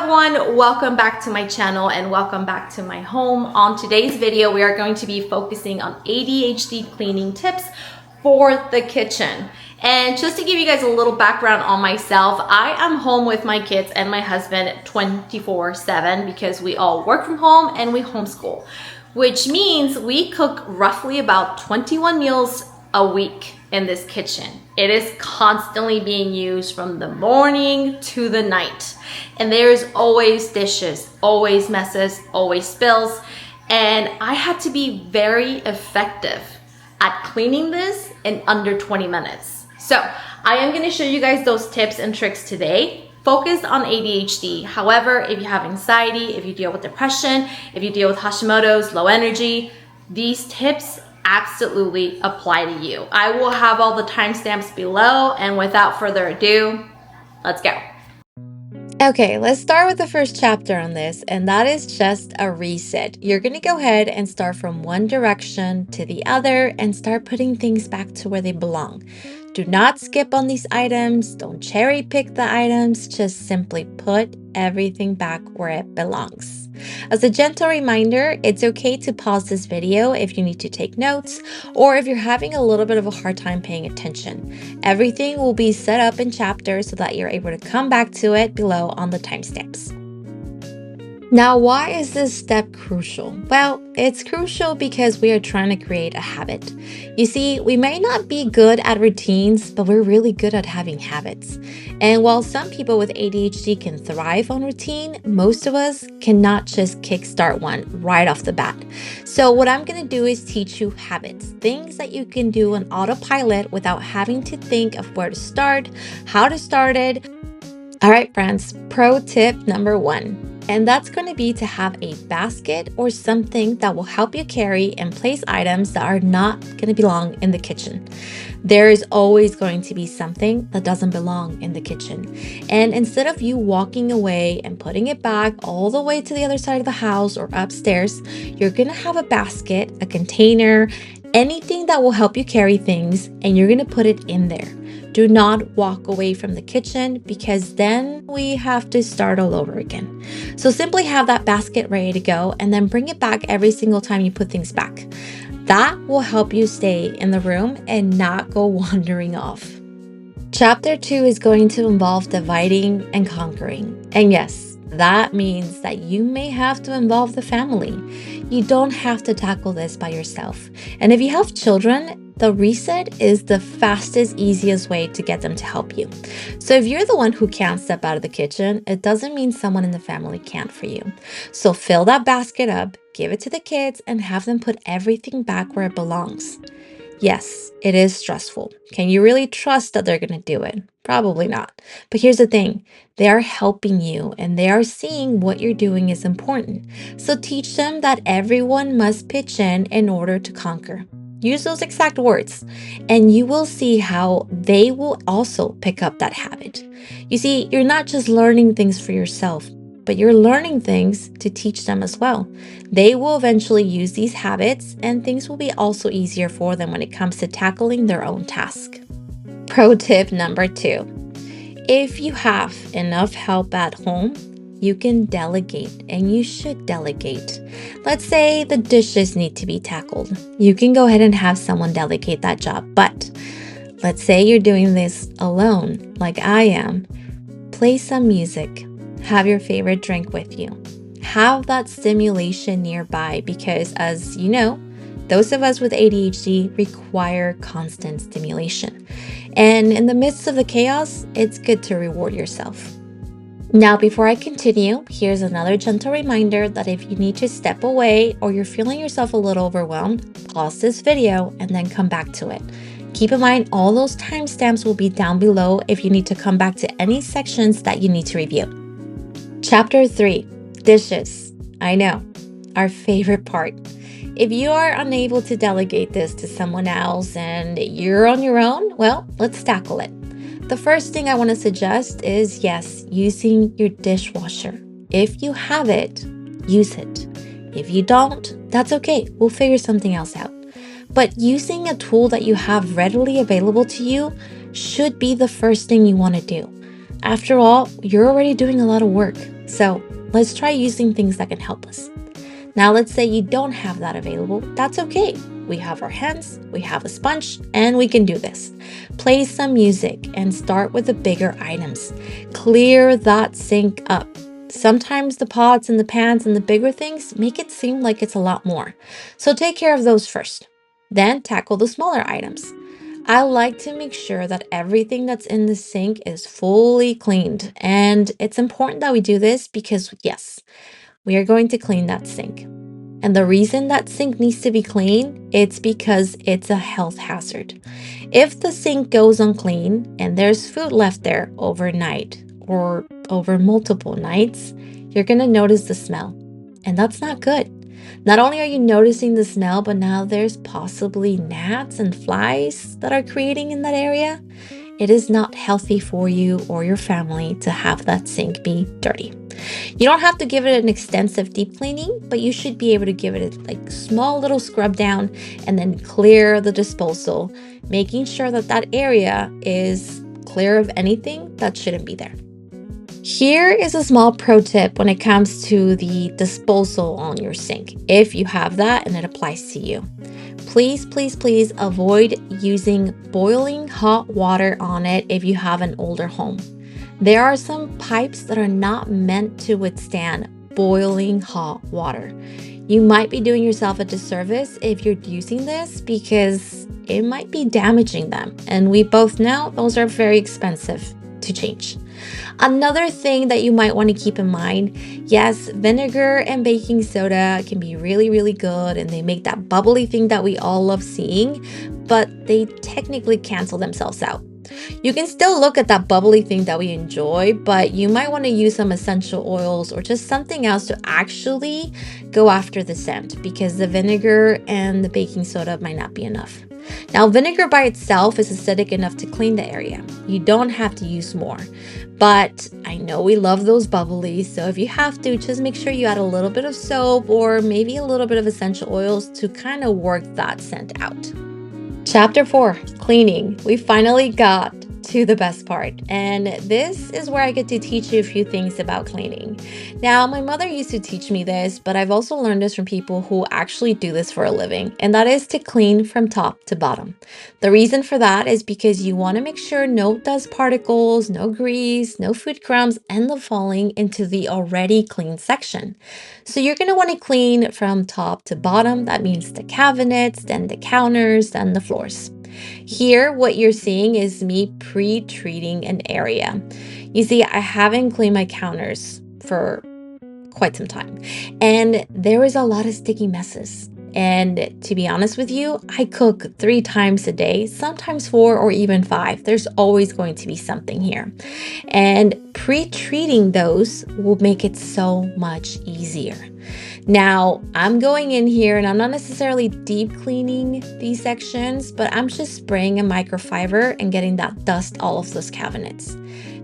everyone, welcome back to my channel and welcome back to my home. On today's video, we are going to be focusing on ADHD cleaning tips for the kitchen. And just to give you guys a little background on myself, I am home with my kids and my husband 24/7 because we all work from home and we homeschool, which means we cook roughly about 21 meals a week in this kitchen. It is constantly being used from the morning to the night. And there's always dishes, always messes, always spills. And I had to be very effective at cleaning this in under 20 minutes. So I am gonna show you guys those tips and tricks today, focused on ADHD. However, if you have anxiety, if you deal with depression, if you deal with Hashimoto's, low energy, these tips absolutely apply to you. I will have all the timestamps below, and without further ado, let's go. Okay, let's start with the first chapter on this, and that is just a reset. You're going to go ahead and start from one direction to the other and start putting things back to where they belong. Do not skip on these items. Don't cherry pick the items. Just simply put everything back where it belongs. As a gentle reminder, it's okay to pause this video if you need to take notes or if you're having a little bit of a hard time paying attention. Everything will be set up in chapters so that you're able to come back to it below on the timestamps. Now, why is this step crucial? Well, it's crucial because we are trying to create a habit. You see, we may not be good at routines, but we're really good at having habits. And while some people with ADHD can thrive on routine, most of us cannot just kickstart one right off the bat. So what I'm going to do is teach you habits, things that you can do on autopilot without having to think of where to start, how to start it. All right, friends, pro tip number 1. And that's going to be to have a basket or something that will help you carry and place items that are not going to belong in the kitchen. There is always going to be something that doesn't belong in the kitchen. And instead of you walking away and putting it back all the way to the other side of the house or upstairs, you're going to have a basket, a container, anything that will help you carry things, and you're going to put it in there. Do not walk away from the kitchen because then we have to start all over again. So simply have that basket ready to go and then bring it back every single time you put things back. That will help you stay in the room and not go wandering off. Chapter 2 is going to involve dividing and conquering. And yes, that means that you may have to involve the family. You don't have to tackle this by yourself. And if you have children, the reset is the fastest, easiest way to get them to help you. So if you're the one who can't step out of the kitchen, it doesn't mean someone in the family can't for you. So fill that basket up, give it to the kids, and have them put everything back where it belongs. Yes, it is stressful. Can you really trust that they're going to do it? Probably not. But here's the thing. They are helping you and they are seeing what you're doing is important. So teach them that everyone must pitch in order to conquer. Use those exact words, and you will see how they will also pick up that habit. You see, you're not just learning things for yourself, but you're learning things to teach them as well. They will eventually use these habits, and things will be also easier for them when it comes to tackling their own task. Pro tip number 2. If you have enough help at home, you can delegate, and you should delegate. Let's say the dishes need to be tackled. You can go ahead and have someone delegate that job. But let's say you're doing this alone, like I am. Play some music. Have your favorite drink with you. Have that stimulation nearby because, as you know, those of us with ADHD require constant stimulation. And in the midst of the chaos, it's good to reward yourself. Now, before I continue, here's another gentle reminder that if you need to step away or you're feeling yourself a little overwhelmed, pause this video and then come back to it. Keep in mind, all those timestamps will be down below if you need to come back to any sections that you need to review. Chapter 3, dishes. I know, our favorite part. If you are unable to delegate this to someone else and you're on your own, well, let's tackle it. The first thing I want to suggest is, yes, using your dishwasher. If you have it, use it. If you don't, that's okay. We'll figure something else out. But using a tool that you have readily available to you should be the first thing you want to do. After all, you're already doing a lot of work. So let's try using things that can help us. Now, let's say you don't have that available. That's okay. We have our hands, we have a sponge, and we can do this. Play some music and start with the bigger items. Clear that sink up. Sometimes the pots and the pans and the bigger things make it seem like it's a lot more. So take care of those first. Then tackle the smaller items. I like to make sure that everything that's in the sink is fully cleaned. And it's important that we do this because, yes, we are going to clean that sink. And the reason that sink needs to be clean, it's because it's a health hazard. If the sink goes unclean and there's food left there overnight or over multiple nights, you're going to notice the smell. And that's not good. Not only are you noticing the smell, but now there's possibly gnats and flies that are creating in that area. It is not healthy for you or your family to have that sink be dirty. You don't have to give it an extensive deep cleaning, but you should be able to give it a small little scrub down and then clear the disposal, making sure that that area is clear of anything that shouldn't be there. Here is a small pro tip when it comes to the disposal on your sink, if you have that and it applies to you. Please, please, please avoid using boiling hot water on it if you have an older home. There are some pipes that are not meant to withstand boiling hot water. You might be doing yourself a disservice if you're using this because it might be damaging them. And we both know those are very expensive to change. Another thing that you might want to keep in mind, yes, vinegar and baking soda can be really, really good and they make that bubbly thing that we all love seeing, but they technically cancel themselves out. You can still look at that bubbly thing that we enjoy, but you might want to use some essential oils or just something else to actually go after the scent because the vinegar and the baking soda might not be enough. Now, vinegar by itself is acidic enough to clean the area. You don't have to use more. But I know we love those bubblies, so if you have to, just make sure you add a little bit of soap or maybe a little bit of essential oils to kind of work that scent out. Chapter 4, cleaning. We finally got to the best part, and this is where I get to teach you a few things about cleaning. Now, my mother used to teach me this, but I've also learned this from people who actually do this for a living, and that is to clean from top to bottom. The reason for that is because you want to make sure no dust particles, no grease, no food crumbs end up falling into the already clean section. So you're going to want to clean from top to bottom. That means the cabinets, then the counters, then the floors. Here, what you're seeing is me pre-treating an area. You see, I haven't cleaned my counters for quite some time, and there is a lot of sticky messes. And to be honest with you, I cook 3 times a day, sometimes 4 or even 5. There's always going to be something here. And pre-treating those will make it so much easier. Now, I'm going in here and I'm not necessarily deep cleaning these sections, but I'm just spraying a microfiber and getting that dust all of those cabinets.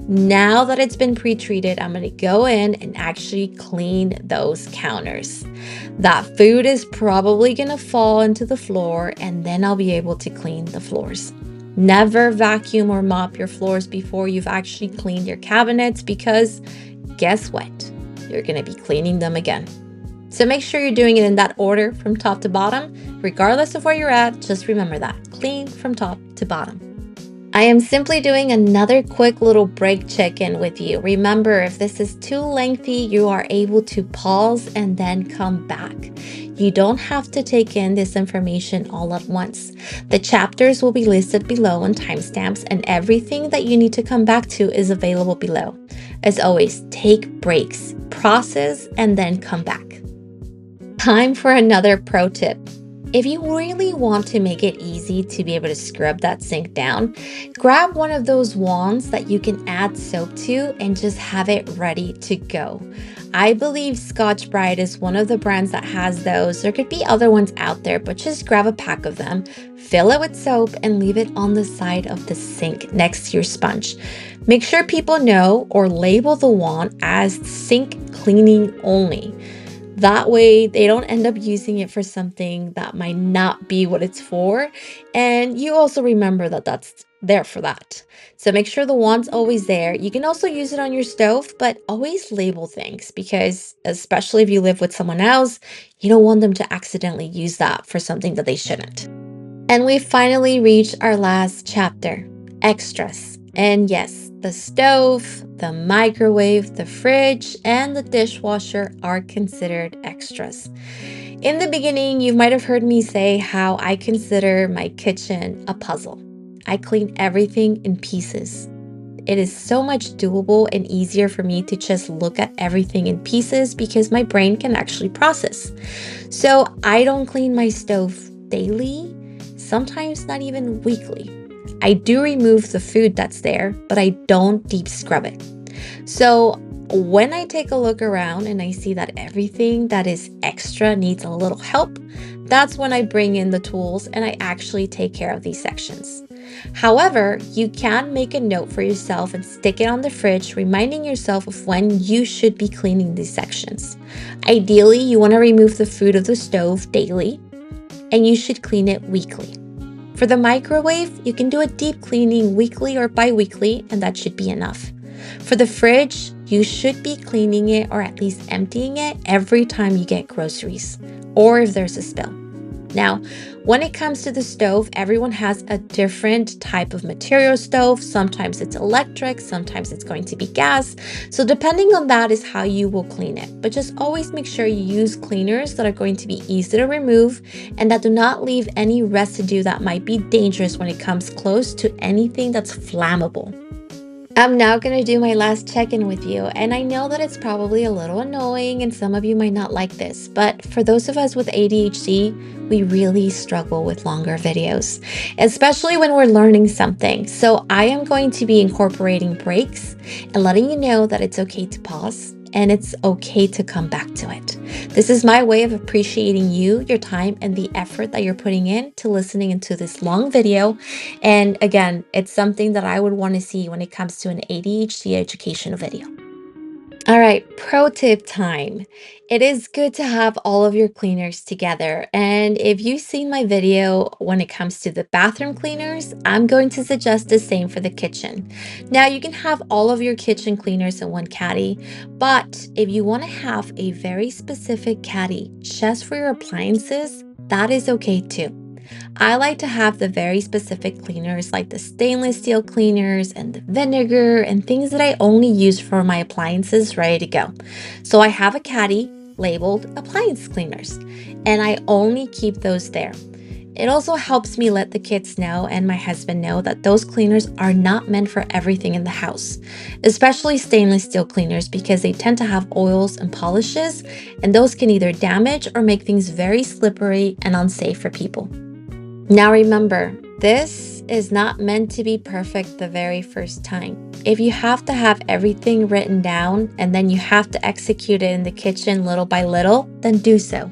Now that it's been pre-treated, I'm going to go in and actually clean those counters. That food is probably going to fall into the floor, and then I'll be able to clean the floors. Never vacuum or mop your floors before you've actually cleaned your cabinets because guess what? You're going to be cleaning them again. So make sure you're doing it in that order from top to bottom. Regardless of where you're at, just remember that. Clean from top to bottom. I am simply doing another quick little break check-in with you. Remember, if this is too lengthy, you are able to pause and then come back. You don't have to take in this information all at once. The chapters will be listed below on timestamps, and everything that you need to come back to is available below. As always, take breaks, process, and then come back. Time for another pro tip. If you really want to make it easy to be able to scrub that sink down, grab one of those wands that you can add soap to and just have it ready to go. I believe Scotch-Brite is one of the brands that has those. There could be other ones out there, but just grab a pack of them, fill it with soap, and leave it on the side of the sink next to your sponge. Make sure people know or label the wand as sink cleaning only. That way, they don't end up using it for something that might not be what it's for. And you also remember that that's there for that. So make sure the wand's always there. You can also use it on your stove, but always label things because, especially if you live with someone else, you don't want them to accidentally use that for something that they shouldn't. And we finally reached our last chapter, extras. And yes, the stove, the microwave, the fridge, and the dishwasher are considered extras. In the beginning, you might have heard me say how I consider my kitchen a puzzle. I clean everything in pieces. It is so much doable and easier for me to just look at everything in pieces because my brain can actually process. So I don't clean my stove daily, sometimes not even weekly. I do remove the food that's there, but I don't deep scrub it. So when I take a look around and I see that everything that is extra needs a little help, that's when I bring in the tools and I actually take care of these sections. However, you can make a note for yourself and stick it on the fridge, reminding yourself of when you should be cleaning these sections. Ideally, you want to remove the food of the stove daily, and you should clean it weekly. For the microwave, you can do a deep cleaning weekly or bi-weekly, and that should be enough. For the fridge, you should be cleaning it or at least emptying it every time you get groceries, or if there's a spill. Now, when it comes to the stove, everyone has a different type of material stove. Sometimes it's electric, sometimes it's going to be gas. So depending on that is how you will clean it. But just always make sure you use cleaners that are going to be easy to remove and that do not leave any residue that might be dangerous when it comes close to anything that's flammable. I'm now going to do my last check-in with you, and I know that it's probably a little annoying and some of you might not like this, but for those of us with ADHD, we really struggle with longer videos, especially when we're learning something. So I am going to be incorporating breaks and letting you know that it's okay to pause and it's okay to come back to it. This is my way of appreciating you, your time, and the effort that you're putting in to listening into this long video. And again, it's something that I would want to see when it comes to an ADHD educational video. All right, pro tip time. It is good to have all of your cleaners together. And if you've seen my video when it comes to the bathroom cleaners, I'm going to suggest the same for the kitchen. Now, you can have all of your kitchen cleaners in one caddy, but if you want to have a very specific caddy just for your appliances, that is okay too. I like to have the very specific cleaners like the stainless steel cleaners and the vinegar and things that I only use for my appliances ready to go. So I have a caddy labeled appliance cleaners and I only keep those there. It also helps me let the kids know and my husband know that those cleaners are not meant for everything in the house, especially stainless steel cleaners because they tend to have oils and polishes, and those can either damage or make things very slippery and unsafe for people. Now remember, this is not meant to be perfect the very first time. If you have to have everything written down and then you have to execute it in the kitchen little by little, then do so.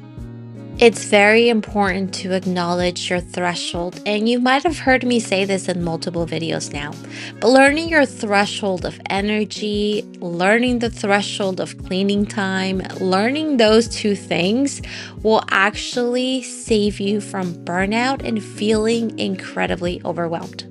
It's very important to acknowledge your threshold, and you might have heard me say this in multiple videos now, but learning your threshold of energy, learning the threshold of cleaning time, learning those two things will actually save you from burnout and feeling incredibly overwhelmed.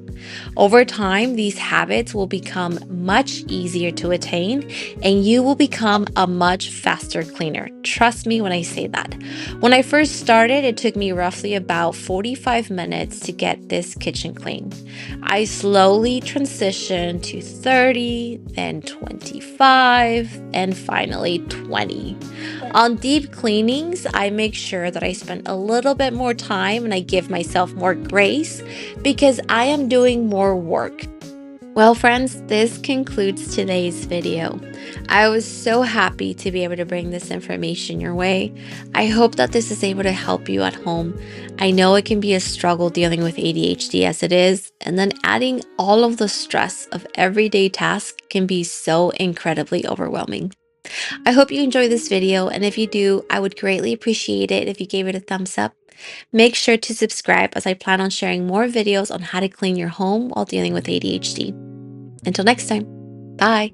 Over time, these habits will become much easier to attain and you will become a much faster cleaner. Trust me when I say that. When I first started, it took me roughly about 45 minutes to get this kitchen clean. I slowly transitioned to 30, then 25, and finally 20. On deep cleanings, I make sure that I spend a little bit more time and I give myself more grace because I am doing more work. Well, friends, this concludes today's video. I was so happy to be able to bring this information your way. I hope that this is able to help you at home. I know it can be a struggle dealing with ADHD as it is, and then adding all of the stress of everyday tasks can be so incredibly overwhelming. I hope you enjoy this video, and if you do, I would greatly appreciate it if you gave it a thumbs up. Make sure to subscribe as I plan on sharing more videos on how to clean your home while dealing with ADHD. Until next time, bye.